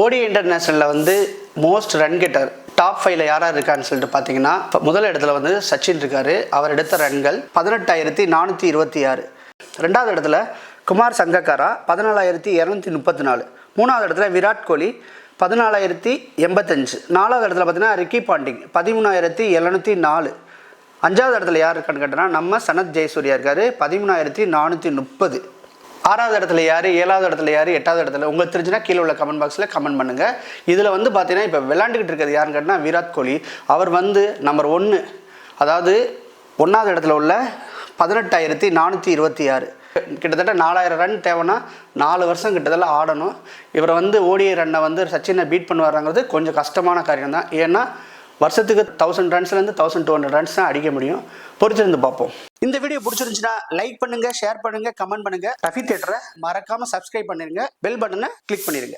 ODI இன்டர்நேஷனலில் வந்து most run getter top 5ல யாராக இருக்கான்னு சொல்லிட்டு பார்த்தீங்கன்னா, முதல் இடத்துல வந்து சச்சின் இருக்காரு. அவர் எடுத்த ரன்கள் 18,426. ரெண்டாவது இடத்துல குமார் சங்கக்காரா 14,234. மூணாவது இடத்துல விராட் கோலி 14,085. நாலாவது இடத்துல பார்த்தீங்கன்னா ரிக்கி பாண்டிங் 13,704. அஞ்சாவது இடத்துல யார் இருக்கான்னு கேட்டோன்னா நம்ம சனத் ஜெயசூர்யா இருக்காரு 13,430. ஆறாவது இடத்துல யார், ஏழாவது இடத்துல யார், எட்டாவது இடத்துல உங்களுக்கு தெரிஞ்சுன்னா கீழே உள்ள கமெண்ட் பாக்ஸில் கமெண்ட் பண்ணுங்கள். இதில் வந்து பார்த்தீங்கன்னா இப்போ விளாண்டுக்கிட்டு இருக்கிறது யாருன்னு கேட்டால் விராட் கோலி. அவர் வந்து நம்பர் 1, அதாவது 1வது இடத்துல உள்ள 18,426. கிட்டத்தட்ட 4000 ரன் தேவைன்னா 4 வருஷம் கிட்டத்தட்ட ஆடணும். இவரை வந்து ஓடிஐ ரன்னை வந்து சச்சினை பீட் பண்ணுவாருங்கிறது கொஞ்சம் கஷ்டமான காரியம் தான். ஏன்னா வருஷத்துக்கு 1000 ரன்ஸ்லேருந்து 1200 ரன்ஸ் தான் அடிக்க முடியும். பொறுத்திருந்து பார்ப்போம். இந்த வீடியோ பிடிச்சிருந்துச்சுன்னா லைக் பண்ணுங்க, ஷேர் பண்ணுங்க, கமெண்ட் பண்ணுங்க. ரஃபி தியேட்டரை மறக்காம சப்ஸ்கிரைப் பண்ணிருங்க, பெல் பட்டனை கிளிக் பண்ணிருங்க.